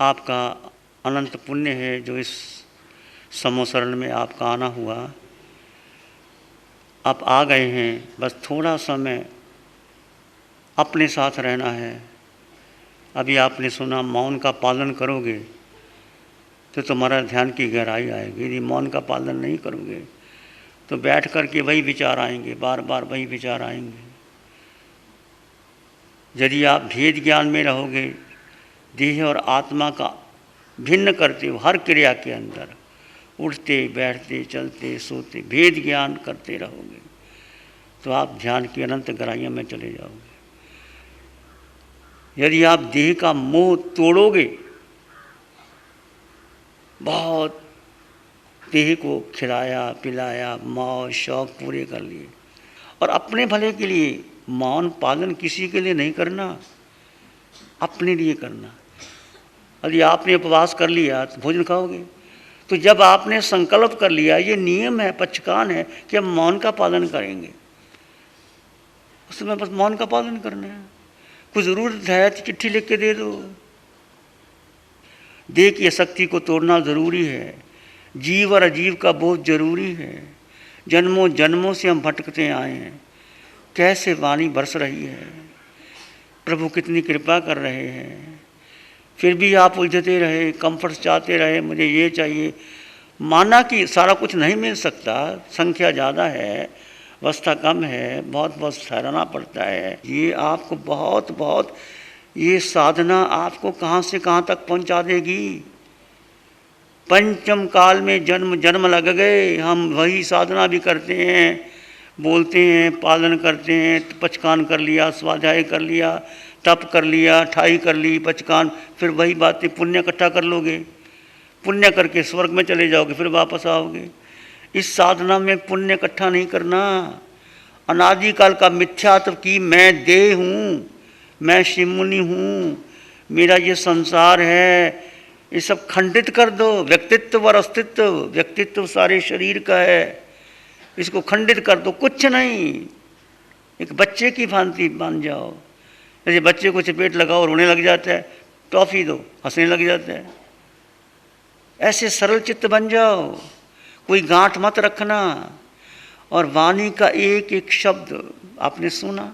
आपका अनंत पुण्य है जो इस समूह में आपका आना हुआ। आप आ गए हैं, बस थोड़ा समय अपने साथ रहना है। अभी आपने सुना मौन का पालन करोगे तो तुम्हारा ध्यान की गहराई आएगी। यदि मौन का पालन नहीं करोगे तो बैठ कर के वही विचार आएंगे, बार बार वही विचार आएंगे। यदि आप भेद ज्ञान में रहोगे, देह और आत्मा का भिन्न करते हो हर क्रिया के अंदर, उठते बैठते चलते सोते भेद ज्ञान करते रहोगे तो आप ध्यान की अनंत गहराइयों में चले जाओगे। यदि आप देह का मोह तोड़ोगे, बहुत देह को खिलाया पिलाया, मौज शौक पूरे कर लिए और अपने भले के लिए, मौन पालन किसी के लिए नहीं करना, अपने लिए करना। यदि आपने उपवास कर लिया तो भोजन खाओगे, तो जब आपने संकल्प कर लिया, ये नियम है, पक्षकान है कि हम मौन का पालन करेंगे, उस समय बस मौन का पालन करना है। कुछ ज़रूरत है तो चिट्ठी लिख के दे दो। देह की आसक्ति को तोड़ना ज़रूरी है। जीव और अजीव का बहुत ज़रूरी है। जन्मों जन्मों से हम भटकते आए हैं। कैसे वाणी बरस रही है, प्रभु कितनी कृपा कर रहे हैं, फिर भी आप उलझते रहे, कंफर्ट चाहते रहे, मुझे ये चाहिए। माना कि सारा कुछ नहीं मिल सकता, संख्या ज़्यादा है, अवस्था कम है, बहुत बहुत ठहराना पड़ता है। ये आपको बहुत बहुत, ये साधना आपको कहाँ से कहाँ तक पहुँचा देगी। पंचम काल में जन्म जन्म लग गए, हम वही साधना भी करते हैं, बोलते हैं, पालन करते हैं, पचकान कर लिया, स्वाध्याय कर लिया, तप कर लिया, ठाई कर ली, पचकान, फिर वही बातें। पुण्य इकट्ठा कर लोगे, पुण्य करके स्वर्ग में चले जाओगे, फिर वापस आओगे। इस साधना में पुण्य इकट्ठा नहीं करना। अनादिकाल का मिथ्यात्व की मैं देह हूँ, मैं शिवमुनि हूँ, मेरा ये संसार है, ये सब खंडित कर दो। व्यक्तित्व और अस्तित्व, व्यक्तित्व सारे शरीर का है, इसको खंडित कर दो। कुछ नहीं, एक बच्चे की भांति बन जाओ। जैसे बच्चे को चपेट लगाओ, रोने लग जाता है, टॉफी दो, हंसने लग जाता है। ऐसे सरल चित्त बन जाओ, कोई गांठ मत रखना। और वाणी का एक एक शब्द आपने सुना,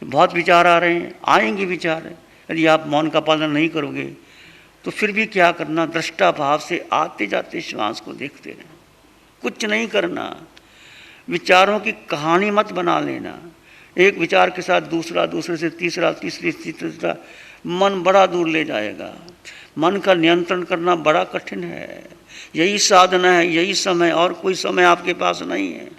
बहुत विचार आ रहे हैं, आएंगे विचार। यदि आप मौन का पालन नहीं करोगे तो फिर भी क्या करना, दृष्टा भाव से आते जाते श्वास को देखते रहना, कुछ नहीं करना। विचारों की कहानी मत बना लेना। एक विचार के साथ दूसरा, दूसरे से तीसरा, तीसरे से तीसरा, मन बड़ा दूर ले जाएगा। मन का नियंत्रण करना बड़ा कठिन है। यही साधना है, यही समय, और कोई समय आपके पास नहीं है।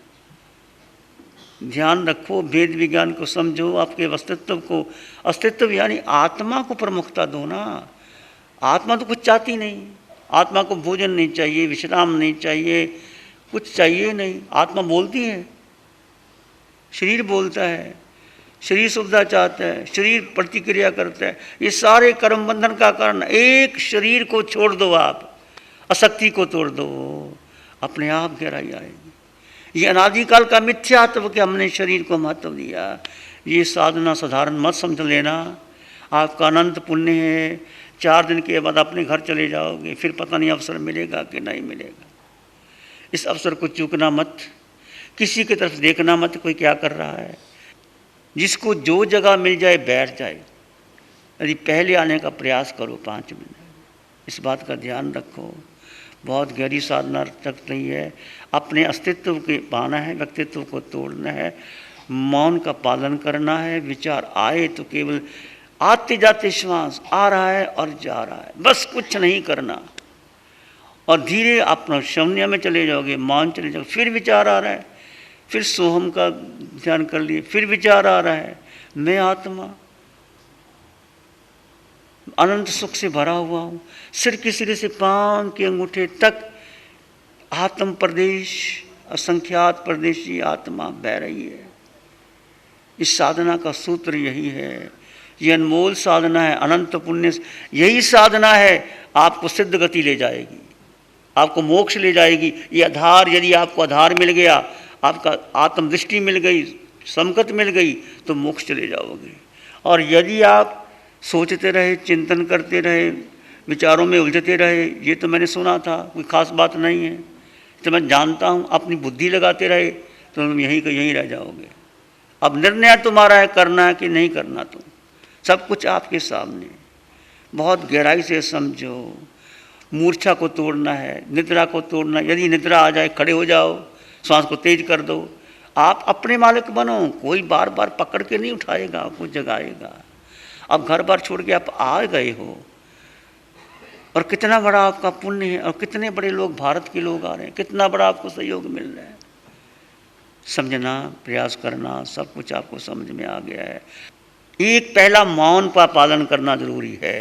ध्यान रखो, वेद विज्ञान को समझो, आपके अस्तित्व को, अस्तित्व यानी आत्मा को प्रमुखता दो ना। आत्मा तो कुछ चाहती नहीं, आत्मा को भोजन नहीं चाहिए, विश्राम नहीं चाहिए, कुछ चाहिए नहीं। आत्मा बोलती है, शरीर बोलता है, शरीर सुविधा चाहता है, शरीर प्रतिक्रिया करता है। ये सारे कर्म बंधन का कारण। एक शरीर को छोड़ दो, आप आसक्ति को तोड़ दो, अपने आप गहराई आएगी। ये अनादिकाल का मिथ्यात्व कि हमने शरीर को महत्व दिया। ये साधना साधारण मत समझ लेना। आपका अनंत पुण्य है। 4 दिन के बाद अपने घर चले जाओगे, फिर पता नहीं अवसर मिलेगा कि नहीं मिलेगा। इस अवसर को चूकना मत, किसी की तरफ देखना मत कोई क्या कर रहा है। जिसको जो जगह मिल जाए बैठ जाए। यदि पहले आने का प्रयास करो 5 मिनट, इस बात का ध्यान रखो। बहुत गहरी साधना तक नहीं है, अपने अस्तित्व के पाना है, व्यक्तित्व को तोड़ना है, मौन का पालन करना है। विचार आए तो केवल आते जाते श्वास आ रहा है और जा रहा है, बस कुछ नहीं करना। और धीरे अपना शून्य में चले जाओगे, मौन चले जाओगे। फिर विचार आ रहा है, फिर सोहम का ध्यान कर लिए, फिर विचार आ रहा है, मैं आत्मा अनंत सुख से भरा हुआ हूँ। सिर के सिरे से पांव के अंगूठे तक आत्म प्रदेश, असंख्यात प्रदेशी आत्मा बह रही है। इस साधना का सूत्र यही है। ये अनमोल साधना है, अनंत पुण्य। यही साधना है आपको सिद्ध गति ले जाएगी, आपको मोक्ष ले जाएगी। ये आधार, यदि आपको आधार मिल गया, आपका आत्मदृष्टि मिल गई, समकत मिल गई, तो मोक्ष चले जाओगे। और यदि आप सोचते रहे, चिंतन करते रहे, विचारों में उलझते रहे, ये तो मैंने सुना था, कोई खास बात नहीं है, तो मैं जानता हूँ, अपनी बुद्धि लगाते रहे तो तुम यहीं का यहीं रह जाओगे। अब निर्णय तुम्हारा है, करना है कि नहीं करना। तुम सब कुछ आपके सामने, बहुत गहराई से समझो। मूर्छा को तोड़ना है, निद्रा को तोड़ना। यदि निद्रा आ जाए, खड़े हो जाओ, श्वास को तेज कर दो। आप अपने मालिक बनो, कोई बार बार पकड़ के नहीं उठाएगा, आपको जगाएगा। अब घर बार छोड़ के आप आ गए हो, और कितना बड़ा आपका पुण्य है, और कितने बड़े लोग भारत के लोग आ रहे हैं, कितना बड़ा आपको सहयोग मिल रहा है। समझना, प्रयास करना, सब कुछ आपको समझ में आ गया है। एक पहला मौन का पालन करना जरूरी है,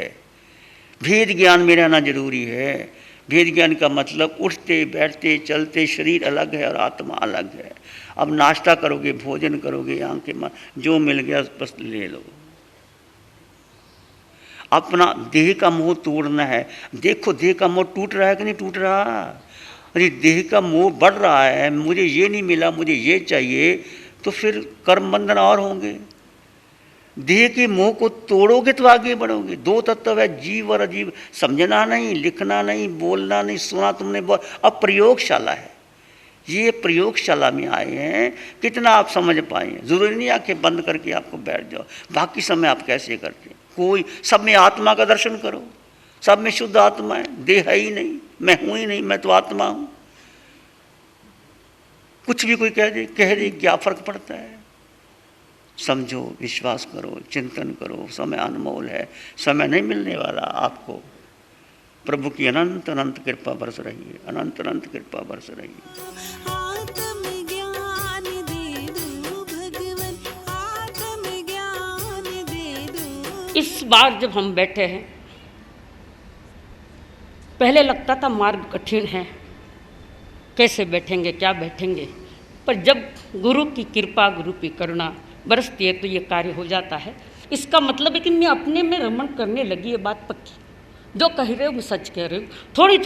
भेद ज्ञान में रहना जरूरी है। भेद ज्ञान का मतलब उठते बैठते चलते शरीर अलग है और आत्मा अलग है। अब नाश्ता करोगे, भोजन करोगे, आंखें जो मिल गया बस ले लो। अपना देह का मोह तोड़ना है। देखो देह का मोह टूट रहा है कि नहीं टूट रहा। अरे देह का मोह बढ़ रहा है, मुझे ये नहीं मिला, मुझे ये चाहिए, तो फिर कर्म बंधन और होंगे। देह के मोह को तोड़ोगे तो आगे बढ़ोगे। दो तत्व है, जीव और अजीव। समझना नहीं, लिखना नहीं, बोलना नहीं, सुना तुमने अब प्रयोगशाला है, ये प्रयोगशाला में आए हैं। कितना आप समझ पाए हैं। जरूरी नहीं आंखें बंद करके आपको बैठ जाओ, बाकी समय आप कैसे करते हैं। कोई सब में आत्मा का दर्शन करो, सब में शुद्ध आत्मा है, देह है ही नहीं, मैं हूं ही नहीं, मैं तो आत्मा हूं। कुछ भी कोई कह दे क्या फर्क पड़ता है। समझो, विश्वास करो, चिंतन करो। समय अनमोल है, समय नहीं मिलने वाला आपको। प्रभु की अनंत अनंत कृपा बरस रही है, अनंत अनंत कृपा बरस रही है। इस बार जब हम बैठे हैं, पहले लगता था मार्ग कठिन है, कैसे बैठेंगे, क्या बैठेंगे, पर जब गुरु की कृपा, गुरु की करुणा बरसती है तो ये कार्य हो जाता है। इसका मतलब है कि मैं अपने में रमण करने लगी, ये बात पक्की। जो कह रहे हो मैं सच कह रही हूँ। थोड़ी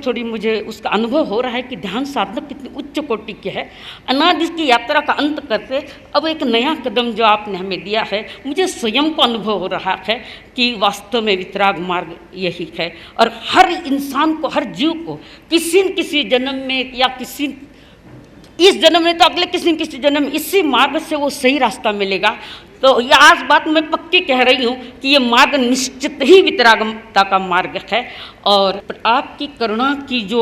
थोड़ी मुझे उसका अनुभव हो रहा है कि ध्यान साधना कितनी उच्च कोटि की है। अनादि की यात्रा का अंत करके अब एक नया कदम जो आपने हमें दिया है, मुझे स्वयं को अनुभव हो रहा है कि वास्तव में वितराग मार्ग यही है। और हर इंसान को, हर जीव को किसी न किसी जन्म में या इस जन्म में तो अगले किसी न किसी जन्म में इसी मार्ग से वो सही रास्ता मिलेगा। तो ये आज बात मैं पक्की कह रही हूँ कि ये मार्ग निश्चित ही वितरागता का मार्ग है। और आपकी करुणा की जो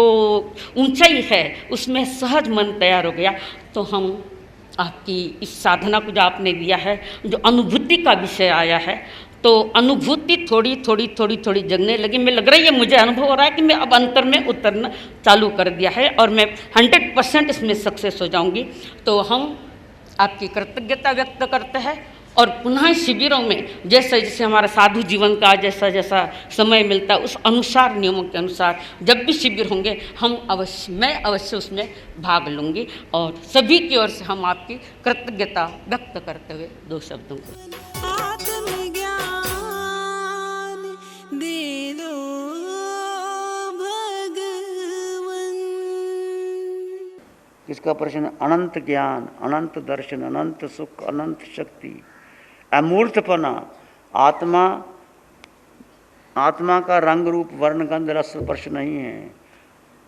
ऊंचाई है उसमें सहज मन तैयार हो गया। तो हम आपकी इस साधना को जो आपने दिया है, जो अनुभूति का विषय आया है, तो अनुभूति थोड़ी जगने लगी। मैं लग रही है, मुझे अनुभव हो रहा है कि मैं अब अंतर में उतरना चालू कर दिया है और मैं 100% इसमें सक्सेस हो जाऊंगी। तो हम आपकी कृतज्ञता व्यक्त करते हैं और पुनः शिविरों में जैसे जैसे हमारा साधु जीवन का जैसा जैसा समय मिलता है उस अनुसार, नियमों के अनुसार जब भी शिविर होंगे मैं अवश्य उसमें भाग लूँगी। और सभी की ओर से हम आपकी कृतज्ञता व्यक्त करते हुए दो शब्दों को किसका प्रश्न? अनंत ज्ञान, अनंत दर्शन, अनंत सुख, अनंत शक्ति, अमूर्तपना। आत्मा का रंग रूप वर्ण गंध रस स्पर्श नहीं है।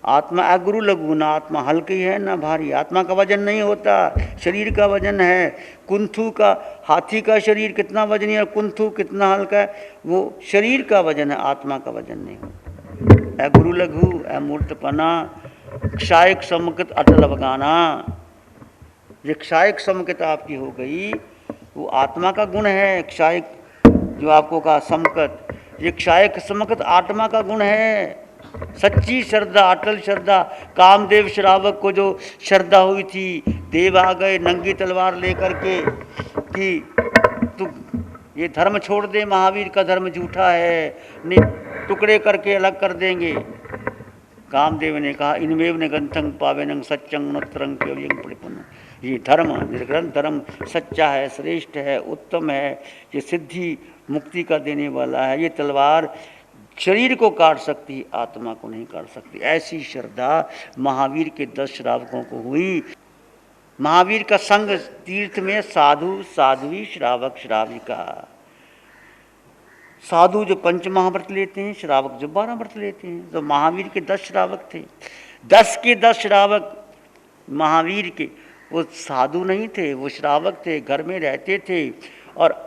आत्मा अगुरु लघु, ना आत्मा हल्की है ना भारी। आत्मा का वजन नहीं होता, शरीर का वजन है। कुंथू का, हाथी का शरीर कितना वजनी है, कुंथू कितना हल्का है, वो शरीर का वजन है, आत्मा का वजन नहीं होता। अगुरु लघु, अमूर्तपना, क्षायक समकृत अटल अवगाना। ये क्षायक समकृत आपकी हो गई, वो आत्मा का गुण है। क्षायक जो आपको कहा समकृत, ये क्षायक समकृत आत्मा का गुण है। सच्ची श्रद्धा, अटल श्रद्धा। कामदेव श्रावक को जो श्रद्धा हुई थी, देव आ गए नंगी तलवार लेकर के कि तू ये धर्म छोड़ दे, महावीर का धर्म झूठा है, टुकड़े करके अलग कर देंगे। कामदेव ने कहा इनमेव निगंथं पावेनं सच्चं नत्रं केवलं परिपूर्ण। ये धर्म, निर्ग्रंथ धर्म सच्चा है, श्रेष्ठ है, उत्तम है, ये सिद्धि मुक्ति का देने वाला है। ये तलवार शरीर को काट सकती, आत्मा को नहीं काट सकती। ऐसी श्रद्धा महावीर के 10 श्रावकों को हुई। महावीर का संग तीर्थ में साधु, साध्वी, श्रावक, श्राविका। साधु जो 5 महाव्रत लेते हैं, श्रावक जो 12 व्रत लेते हैं। तो महावीर के 10 श्रावक थे, 10 के 10 श्रावक महावीर के, वो साधु नहीं थे, वो श्रावक थे, घर में रहते थे। और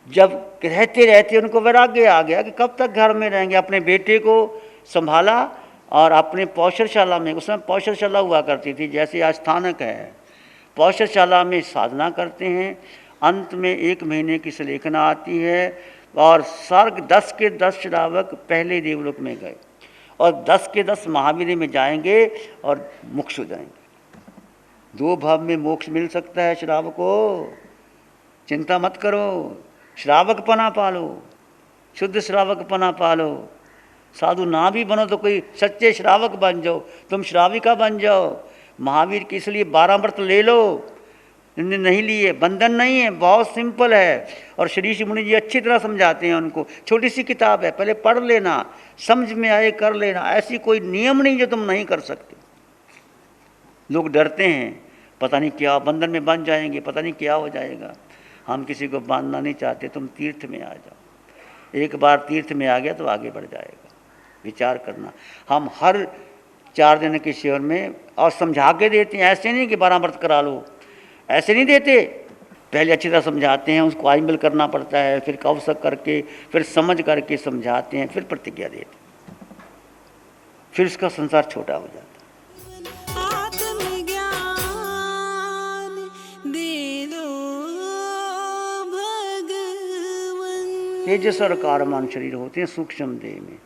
जब रहते रहते उनको वैराग्य आ गया कि कब तक घर में रहेंगे। अपने बेटे को संभाला और अपने पौषधशाला में, उसमें पौषधशाला हुआ करती थी जैसे आज स्थानक है, पौषधशाला में साधना करते हैं। अंत में 1 महीने की सुलेखना आती है और स्वर्ग 10 के 10 श्रावक पहले देवलोक में गए और 10 के 10 महावीर में जाएंगे और मोक्ष हो जाएंगे। 2 भाव में मोक्ष मिल सकता है श्रावक को, चिंता मत करो। श्रावक पना पालो, शुद्ध श्रावक पना पालो। साधु ना भी बनो तो कोई सच्चे श्रावक बन जाओ, तुम श्राविका बन जाओ। महावीर के इसलिए 12 व्रत ले लो, इन्हें नहीं लिए, बंधन नहीं है, बहुत सिंपल है। और श्री ऋषि मुनि जी अच्छी तरह समझाते हैं उनको। छोटी सी किताब है, पहले पढ़ लेना, समझ में आए कर लेना। ऐसी कोई नियम नहीं जो तुम नहीं कर सकते। लोग डरते हैं, पता नहीं क्या बंधन में बंध जाएंगे, पता नहीं क्या हो जाएगा। हम किसी को बांधना नहीं चाहते, तुम तीर्थ में आ जाओ। एक बार तीर्थ में आ गया तो आगे बढ़ जाएगा। विचार करना, हम हर 4 दिन के शिविर में और समझा के देते हैं। ऐसे नहीं कि 12 व्रत करा लो, ऐसे नहीं देते। पहले अच्छी तरह समझाते हैं, उसको आइमल करना पड़ता है, फिर कौशक करके, फिर समझ करके समझाते हैं, फिर प्रतिज्ञा देते हैं, फिर उसका संसार छोटा हो जाता है। तेजस और कारमान शरीर होते हैं सूक्ष्म देह में।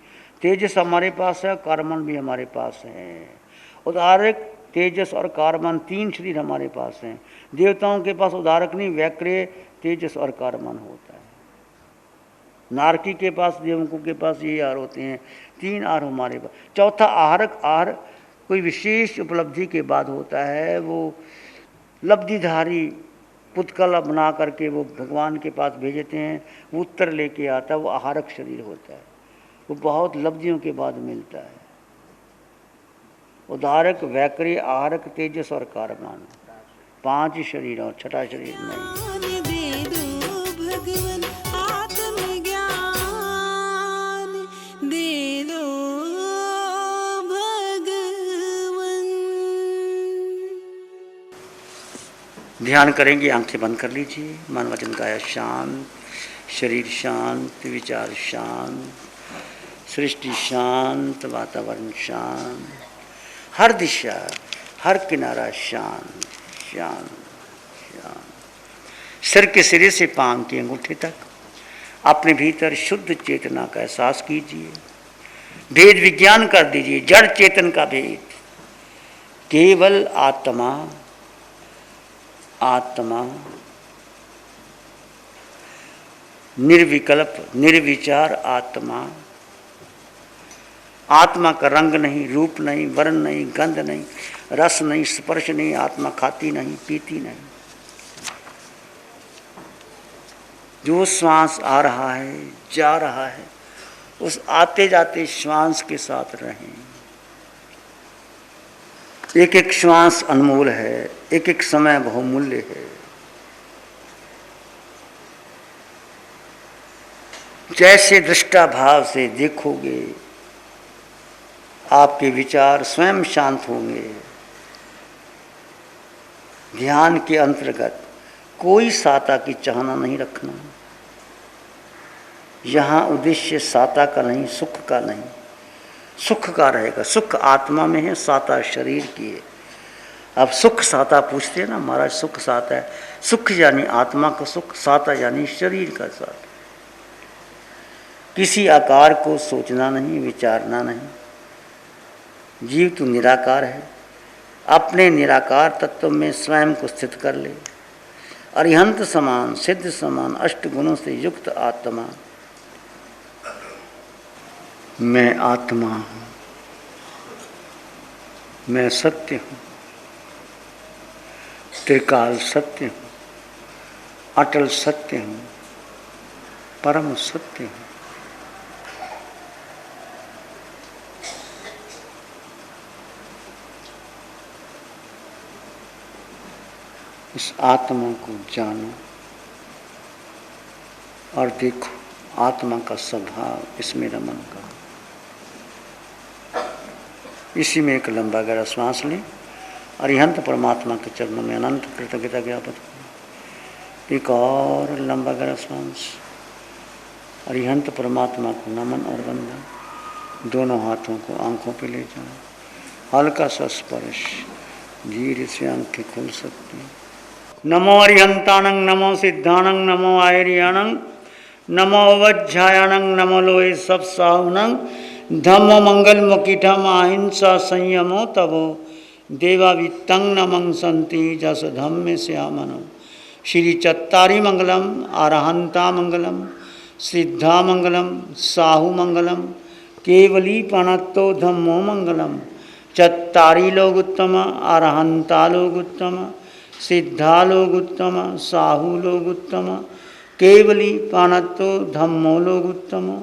तेजस हमारे पास है, कारमान भी हमारे पास है। उदारक, तेजस और कारमान 3 शरीर हमारे पास हैं। देवताओं के पास उदारक नहीं, वैक्रिय, तेजस और कारमान होता है। नारकी के पास, देवकों के पास ये आहार होते हैं। 3 आहार हमारे पास। चौथा आहारक, आहार कोई विशेष उपलब्धि के बाद होता है। वो लब्धिधारी पुतकला बना करके वो भगवान के पास भेजते हैं, वो उत्तर लेके आता है, वो आहारक शरीर होता है। वो बहुत लब्धियों के बाद मिलता है। उदारक, वैक्रिय, आहारक, तेजस और कारमान, 5 शरीर और छठा शरीर नहीं। ध्यान करेंगे, आंखें बंद कर लीजिए। मन वचन काया शांत, शरीर शांत, विचार शांत, सृष्टि शांत, वातावरण शांत, हर दिशा, हर किनारा शांत शांत शांत। सिर के सिरे से पांव की अंगूठे तक अपने भीतर शुद्ध चेतना का एहसास कीजिए। भेद विज्ञान कर दीजिए, जड़ चेतन का भेद। केवल आत्मा, आत्मा निर्विकल्प, निर्विचार आत्मा। आत्मा का रंग नहीं, रूप नहीं, वर्ण नहीं, गंध नहीं, रस नहीं, स्पर्श नहीं। आत्मा खाती नहीं, पीती नहीं। जो श्वास आ रहा है, जा रहा है, उस आते जाते श्वास के साथ रहें। एक एक श्वास अनमोल है, एक एक समय बहुमूल्य है। जैसे दृष्टा भाव से देखोगे, आपके विचार स्वयं शांत होंगे। ध्यान के अंतर्गत कोई साता की चाहना नहीं रखना। यहाँ उद्देश्य साता का नहीं, सुख का नहीं, सुख का रहेगा। सुख आत्मा में है, साता शरीर की है। अब सुख साता पूछते हैं ना, महाराज सुख साता है। सुख यानी आत्मा का सुख, साता यानी शरीर का साता। किसी आकार को सोचना नहीं, विचारना नहीं। जीव तो निराकार है, अपने निराकार तत्व में स्वयं को स्थित कर ले। अरिहंत समान, सिद्ध समान, 8 गुणों से युक्त आत्मा। मैं आत्मा हूँ, मैं सत्य हूँ, त्रिकाल सत्य हूँ, अटल सत्य हूँ, परम सत्य हूँ। इस आत्मा को जानो और देखो। आत्मा का स्वभाव, इसमें रमन करो। इसी में एक लंबा गहरा श्वास लें, अरिहंत परमात्मा के चरणों में अनंत कृतज्ञता ज्ञापन करें। एक और लंबा गहरा श्वास, अरिहंत परमात्मा को नमन और वंदन। दोनों हाथों को आंखों पे ले जाओ, हल्का सा स्पर्श, धीरे से आंखें खुल सकती हैं। नमो अरिहंतानंग, नमो सिद्धानंग, नमो आयरियानंग, नमो वज्झायानंग, नमो लोहे सब साहुनंग, धम्मो मंगल मुकिठम अहिंसा संयमो तवो देवावित्तं नमं संति जस धम्मे श्यामनो। श्री चत्तारी मंगलम, अरहंता मंगलम, सिद्धा मंगलम, साहु मंगलम, केवली पणत्तो धम्मो मंगलम। चत्तारी लोग उत्तम, अरहंता लोग उत्तम, सिद्धा लोग उत्तम, साहु लोग उत्तम, केवली पाणत्तो धम्मो लोग उत्तम।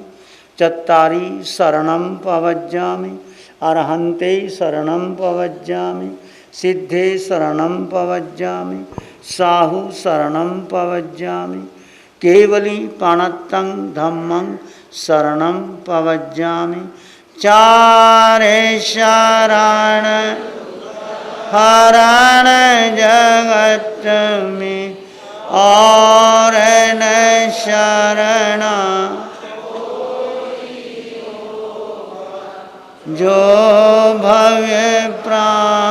चत्तारी शरणं पवज्जामि, अरहन्ते शरणं पवज्जामि, सिद्धे शरणं पवज्जामि, साहु शरणं पवज्जामि, केवली पाणत्तं धम्मं शरणं पवज्जामि। चारे शरण हरण जगत में और न शरण, जो भव्य प्राण